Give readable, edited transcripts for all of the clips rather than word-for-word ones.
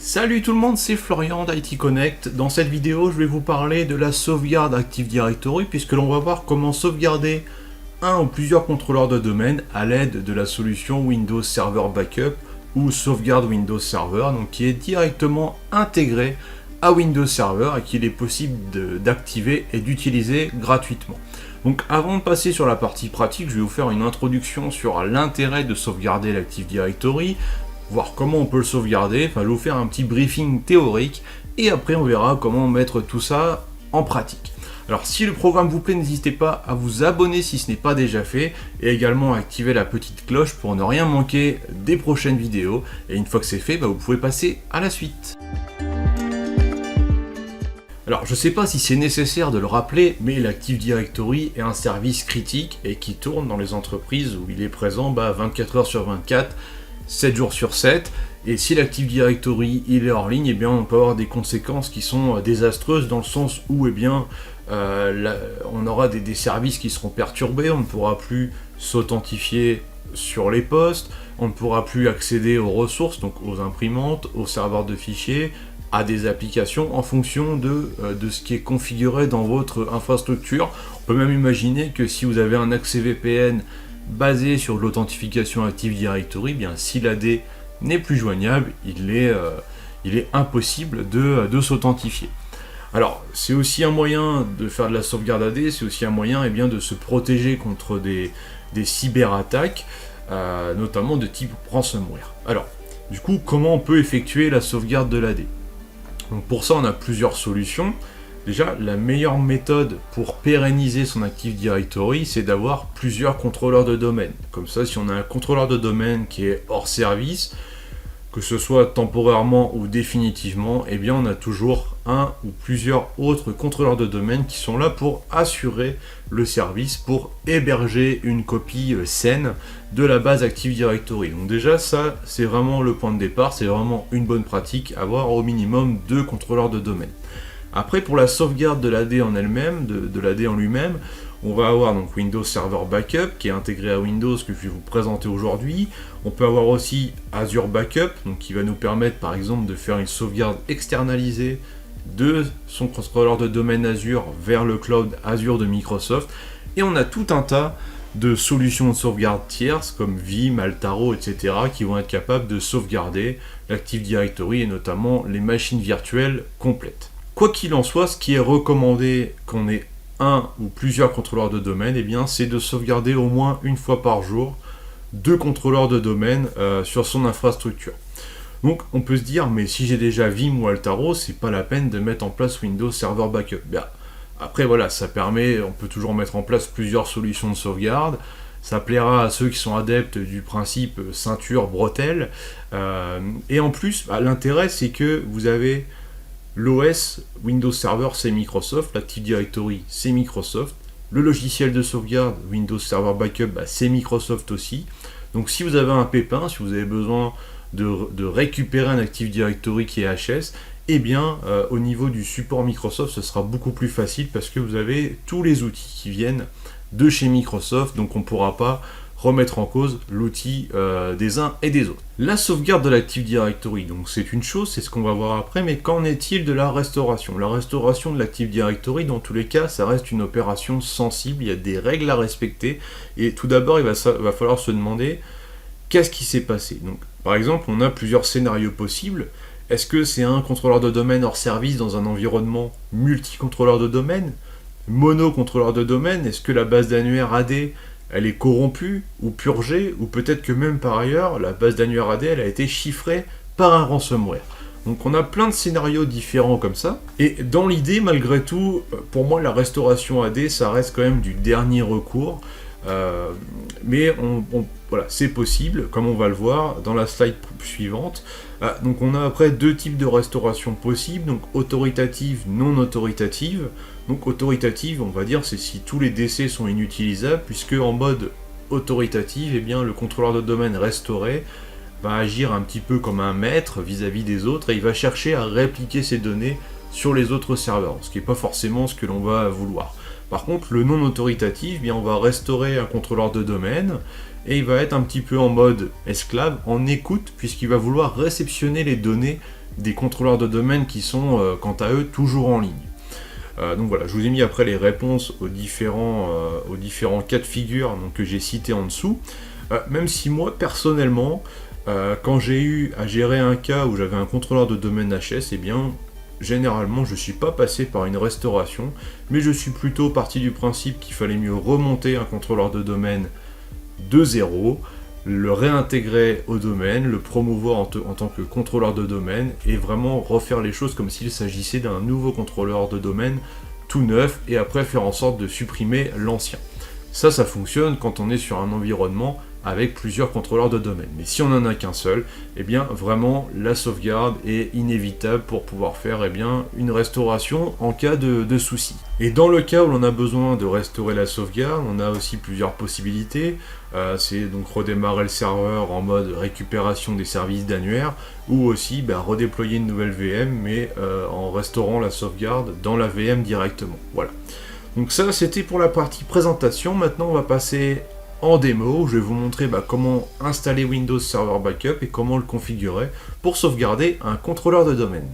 Salut tout le monde, c'est Florian d'IT Connect. Dans cette vidéo, je vais vous parler de la sauvegarde Active Directory puisque l'on va voir comment sauvegarder un ou plusieurs contrôleurs de domaine à l'aide de la solution Windows Server Backup ou Sauvegarde Windows Server, donc qui est directement intégrée à Windows Server et qu'il est possible d'activer et d'utiliser gratuitement. Donc avant de passer sur la partie pratique, je vais vous faire une introduction sur l'intérêt de sauvegarder l'Active Directory, voir comment on peut le sauvegarder, enfin je vais vous faire un petit briefing théorique et après on verra comment mettre tout ça en pratique. Alors si le programme vous plaît, n'hésitez pas à vous abonner si ce n'est pas déjà fait et également à activer la petite cloche pour ne rien manquer des prochaines vidéos. Et une fois que c'est fait, vous pouvez passer à la suite. Alors je ne sais pas si c'est nécessaire de le rappeler, mais l'Active Directory est un service critique et qui tourne dans les entreprises où il est présent 24 heures sur 24, 7 jours sur 7, et si l'Active Directory il est hors ligne, on peut avoir des conséquences qui sont désastreuses dans le sens où on aura des services qui seront perturbés, on ne pourra plus s'authentifier sur les postes, on ne pourra plus accéder aux ressources, donc aux imprimantes, aux serveurs de fichiers, à des applications en fonction de ce qui est configuré dans votre infrastructure. On peut même imaginer que si vous avez un accès VPN basé sur l'authentification Active Directory, si l'AD n'est plus joignable, il est impossible de s'authentifier. Alors c'est aussi un moyen de faire de la sauvegarde AD, c'est aussi un moyen de se protéger contre des cyberattaques, notamment de type ransomware. Alors du coup, comment on peut effectuer la sauvegarde de l'AD? Donc pour ça on a plusieurs solutions. Déjà, la meilleure méthode pour pérenniser son Active Directory, c'est d'avoir plusieurs contrôleurs de domaine. Comme ça, si on a un contrôleur de domaine qui est hors service, que ce soit temporairement ou définitivement, on a toujours un ou plusieurs autres contrôleurs de domaine qui sont là pour assurer le service, pour héberger une copie saine de la base Active Directory. Donc déjà, ça, c'est vraiment le point de départ, c'est vraiment une bonne pratique, avoir au minimum 2 contrôleurs de domaine. Après, pour la sauvegarde de l'AD en elle-même, de l'AD en lui-même, on va avoir donc Windows Server Backup qui est intégré à Windows que je vais vous présenter aujourd'hui. On peut avoir aussi Azure Backup, donc qui va nous permettre par exemple de faire une sauvegarde externalisée de son contrôleur de domaine Azure vers le cloud Azure de Microsoft. Et on a tout un tas de solutions de sauvegarde tierces comme Vim, Altaro, etc. qui vont être capables de sauvegarder l'Active Directory et notamment les machines virtuelles complètes. Quoi qu'il en soit, ce qui est recommandé qu'on ait un ou plusieurs contrôleurs de domaine, c'est de sauvegarder au moins une fois par jour 2 contrôleurs de domaine sur son infrastructure. Donc on peut se dire, mais si j'ai déjà Vim ou Altaro, c'est pas la peine de mettre en place Windows Server Backup. Après voilà, ça permet, on peut toujours mettre en place plusieurs solutions de sauvegarde. Ça plaira à ceux qui sont adeptes du principe ceinture bretelle. Et en plus, l'intérêt c'est que vous avez l'OS Windows Server, c'est Microsoft, l'Active Directory, c'est Microsoft, le logiciel de sauvegarde Windows Server Backup, c'est Microsoft aussi. Donc si vous avez un pépin, si vous avez besoin de récupérer un Active Directory qui est HS, au niveau du support Microsoft, ce sera beaucoup plus facile parce que vous avez tous les outils qui viennent de chez Microsoft, donc on ne pourra pas remettre en cause l'outil des uns et des autres. La sauvegarde de l'Active Directory, donc c'est une chose, c'est ce qu'on va voir après, mais qu'en est-il de la restauration? La restauration de l'Active Directory, dans tous les cas, ça reste une opération sensible, il y a des règles à respecter, et tout d'abord, il va falloir se demander qu'est-ce qui s'est passé. Donc, par exemple, on a plusieurs scénarios possibles. Est-ce que c'est un contrôleur de domaine hors service dans un environnement multi-contrôleur de domaine, mono-contrôleur de domaine? Est-ce que la base d'annuaire AD elle est corrompue ou purgée, ou peut-être que même par ailleurs, la base d'annuaire AD elle a été chiffrée par un ransomware. Donc on a plein de scénarios différents comme ça, et dans l'idée, malgré tout, pour moi la restauration AD, ça reste quand même du dernier recours, mais voilà, c'est possible, comme on va le voir dans la slide suivante. Donc on a après 2 types de restauration possibles, donc autoritative, non autoritative. Donc autoritative, on va dire, c'est si tous les DC sont inutilisables, puisque en mode autoritative, le contrôleur de domaine restauré va agir un petit peu comme un maître vis-à-vis des autres, et il va chercher à répliquer ces données sur les autres serveurs, ce qui n'est pas forcément ce que l'on va vouloir. Par contre, le non autoritatif, on va restaurer un contrôleur de domaine, et il va être un petit peu en mode esclave, en écoute, puisqu'il va vouloir réceptionner les données des contrôleurs de domaine qui sont, quant à eux, toujours en ligne. Donc voilà, je vous ai mis après les réponses aux différents cas de figure donc, que j'ai cités en dessous. Même si moi, personnellement, quand j'ai eu à gérer un cas où j'avais un contrôleur de domaine HS, eh bien, généralement, je ne suis pas passé par une restauration, mais je suis plutôt parti du principe qu'il fallait mieux remonter un contrôleur de domaine de zéro, le réintégrer au domaine, le promouvoir en tant que contrôleur de domaine, et vraiment refaire les choses comme s'il s'agissait d'un nouveau contrôleur de domaine tout neuf, et après faire en sorte de supprimer l'ancien. Ça fonctionne quand on est sur un environnement avec plusieurs contrôleurs de domaine. Mais si on n'en a qu'un seul, eh bien vraiment la sauvegarde est inévitable pour pouvoir faire une restauration en cas de souci. Et dans le cas où l'on a besoin de restaurer la sauvegarde, on a aussi plusieurs possibilités. C'est donc redémarrer le serveur en mode récupération des services d'annuaire, ou aussi redéployer une nouvelle VM, mais en restaurant la sauvegarde dans la VM directement. Voilà. Donc ça c'était pour la partie présentation. Maintenant on va passer en démo où je vais vous montrer comment installer Windows Server Backup et comment le configurer pour sauvegarder un contrôleur de domaine.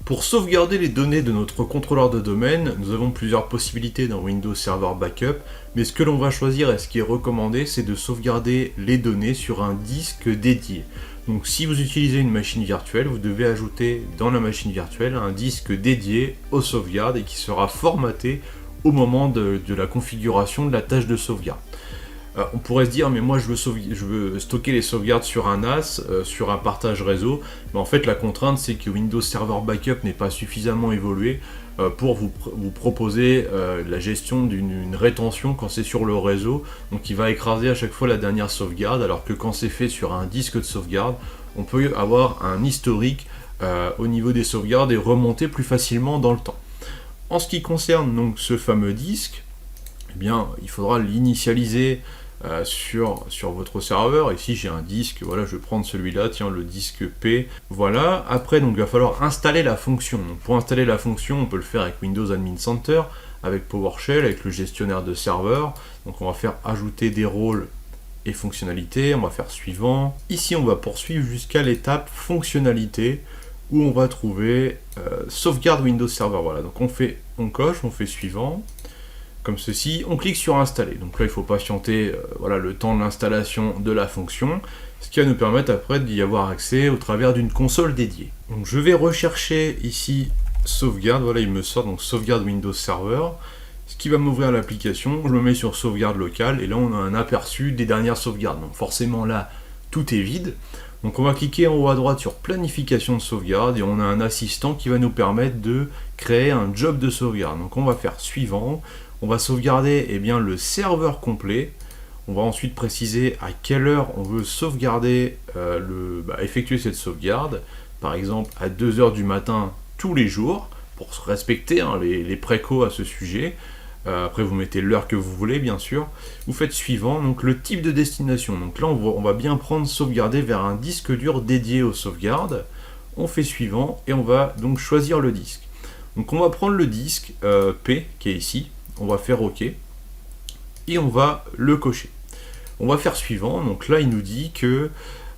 Pour sauvegarder les données de notre contrôleur de domaine, nous avons plusieurs possibilités dans Windows Server Backup, mais ce que l'on va choisir et ce qui est recommandé, c'est de sauvegarder les données sur un disque dédié. Donc si vous utilisez une machine virtuelle, vous devez ajouter dans la machine virtuelle un disque dédié aux sauvegardes et qui sera formaté au moment de la configuration de la tâche de sauvegarde. On pourrait se dire, mais moi je veux stocker les sauvegardes sur un NAS, sur un partage réseau, mais en fait la contrainte c'est que Windows Server Backup n'est pas suffisamment évolué pour vous proposer la gestion d'une rétention quand c'est sur le réseau, donc il va écraser à chaque fois la dernière sauvegarde, alors que quand c'est fait sur un disque de sauvegarde, on peut avoir un historique au niveau des sauvegardes et remonter plus facilement dans le temps. En ce qui concerne donc ce fameux disque, eh bien, il faudra l'initialiser sur votre serveur. Ici j'ai un disque, voilà, je vais prendre celui-là, tiens, le disque P. Voilà, après donc il va falloir installer la fonction. Donc, pour installer la fonction, on peut le faire avec Windows Admin Center, avec PowerShell, avec le gestionnaire de serveur. Donc on va faire ajouter des rôles et fonctionnalités, on va faire suivant. Ici on va poursuivre jusqu'à l'étape fonctionnalité, où on va trouver sauvegarde Windows Server. Voilà, donc on coche, on fait suivant, comme ceci, on clique sur installer. Donc là il faut patienter le temps de l'installation de la fonction, ce qui va nous permettre après d'y avoir accès au travers d'une console dédiée. Donc je vais rechercher ici sauvegarde, voilà, il me sort donc sauvegarde Windows Server, ce qui va m'ouvrir l'application, je me mets sur sauvegarde locale, et là on a un aperçu des dernières sauvegardes. Donc forcément là, tout est vide. Donc on va cliquer en haut à droite sur planification de sauvegarde et on a un assistant qui va nous permettre de créer un job de sauvegarde. Donc on va faire suivant, on va sauvegarder le serveur complet, on va ensuite préciser à quelle heure on veut sauvegarder, effectuer cette sauvegarde, par exemple à 2h du matin tous les jours, pour respecter les précaux à ce sujet. Après vous mettez l'heure que vous voulez bien sûr, vous faites suivant, donc le type de destination, donc là on va bien prendre sauvegarder vers un disque dur dédié aux sauvegardes, on fait suivant et on va donc choisir le disque. Donc on va prendre le disque P qui est ici, on va faire OK et on va le cocher. On va faire suivant, donc là il nous dit que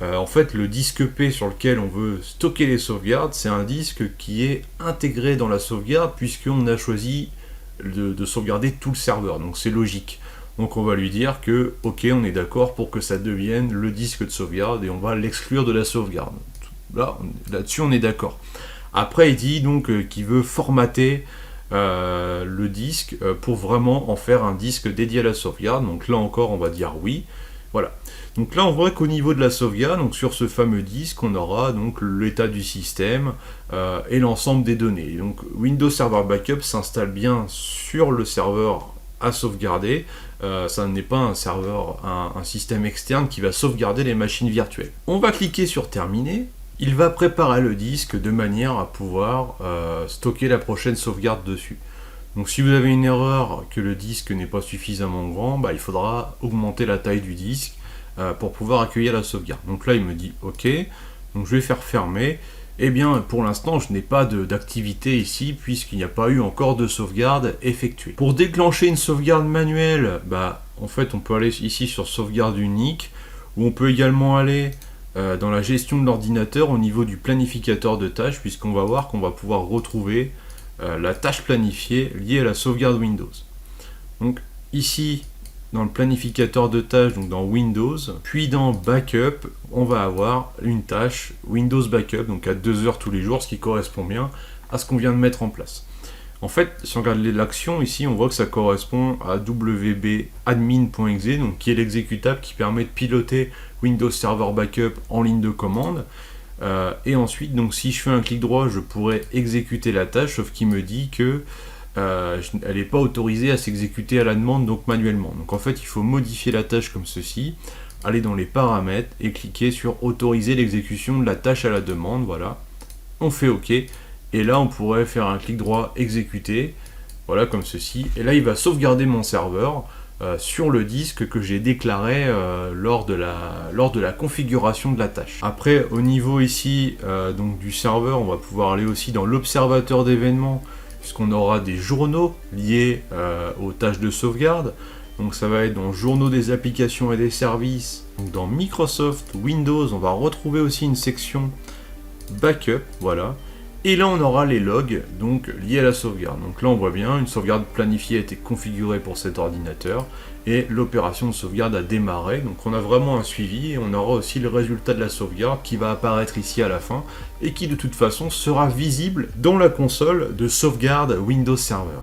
en fait le disque P sur lequel on veut stocker les sauvegardes, c'est un disque qui est intégré dans la sauvegarde puisqu'on a choisi de sauvegarder tout le serveur, donc c'est logique. Donc on va lui dire que ok, on est d'accord pour que ça devienne le disque de sauvegarde et on va l'exclure de la sauvegarde. Là-dessus on est d'accord. Après il dit donc qu'il veut formater le disque pour vraiment en faire un disque dédié à la sauvegarde. Donc là encore on va dire oui. Voilà. Donc là on voit qu'au niveau de la sauvegarde, donc sur ce fameux disque, on aura donc l'état du système et l'ensemble des données. Et donc Windows Server Backup s'installe bien sur le serveur à sauvegarder. Ça n'est pas un serveur, un système externe qui va sauvegarder les machines virtuelles. On va cliquer sur terminer. Il va préparer le disque de manière à pouvoir stocker la prochaine sauvegarde dessus. Donc si vous avez une erreur que le disque n'est pas suffisamment grand, il faudra augmenter la taille du disque pour pouvoir accueillir la sauvegarde. Donc là il me dit OK, donc je vais faire fermer. Eh bien pour l'instant je n'ai pas d'activité ici puisqu'il n'y a pas eu encore de sauvegarde effectuée. Pour déclencher une sauvegarde manuelle, en fait, on peut aller ici sur sauvegarde unique, ou on peut également aller dans la gestion de l'ordinateur au niveau du planificateur de tâches, puisqu'on va voir qu'on va pouvoir retrouver la tâche planifiée liée à la sauvegarde Windows. Donc ici, dans le planificateur de tâches, donc dans Windows, puis dans Backup, on va avoir une tâche Windows Backup, donc à 2 heures tous les jours, ce qui correspond bien à ce qu'on vient de mettre en place. En fait, si on regarde l'action ici, on voit que ça correspond à wbadmin.exe, donc qui est l'exécutable qui permet de piloter Windows Server Backup en ligne de commande. Et ensuite, donc si je fais un clic droit, je pourrais exécuter la tâche, sauf qu'il me dit que elle n'est pas autorisée à s'exécuter à la demande, donc manuellement. Donc en fait, il faut modifier la tâche comme ceci, aller dans les paramètres et cliquer sur autoriser l'exécution de la tâche à la demande. Voilà, on fait OK. Et là, on pourrait faire un clic droit exécuter, voilà, comme ceci. Et là, il va sauvegarder mon serveur sur le disque que j'ai déclaré lors de la configuration de la tâche. Après, au niveau ici donc du serveur, on va pouvoir aller aussi dans l'observateur d'événements, puisqu'on aura des journaux liés aux tâches de sauvegarde. Donc ça va être dans journaux des applications et des services. Donc dans Microsoft Windows, on va retrouver aussi une section backup, voilà. Et là, on aura les logs donc liés à la sauvegarde. Donc là, on voit bien, une sauvegarde planifiée a été configurée pour cet ordinateur et l'opération de sauvegarde a démarré. Donc on a vraiment un suivi et on aura aussi le résultat de la sauvegarde qui va apparaître ici à la fin et qui de toute façon sera visible dans la console de sauvegarde Windows Server.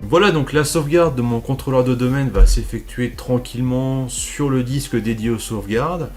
Voilà, donc la sauvegarde de mon contrôleur de domaine va s'effectuer tranquillement sur le disque dédié aux sauvegardes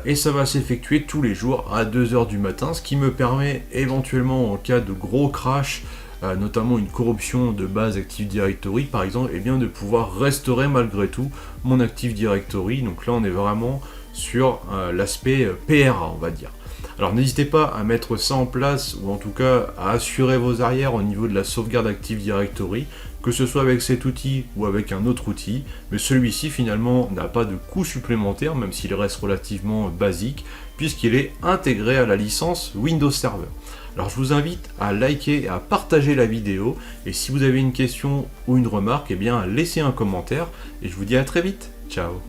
et ça va s'effectuer tous les jours à 2h du matin, ce qui me permet éventuellement en cas de gros crash, notamment une corruption de base Active Directory par exemple, et bien de pouvoir restaurer malgré tout mon Active Directory. Donc là on est vraiment sur l'aspect PRA, on va dire. Alors n'hésitez pas à mettre ça en place, ou en tout cas à assurer vos arrières au niveau de la sauvegarde Active Directory, que ce soit avec cet outil ou avec un autre outil, mais celui-ci finalement n'a pas de coût supplémentaire, même s'il reste relativement basique, puisqu'il est intégré à la licence Windows Server. Alors je vous invite à liker et à partager la vidéo, et si vous avez une question ou une remarque, eh bien laissez un commentaire, et je vous dis à très vite, ciao.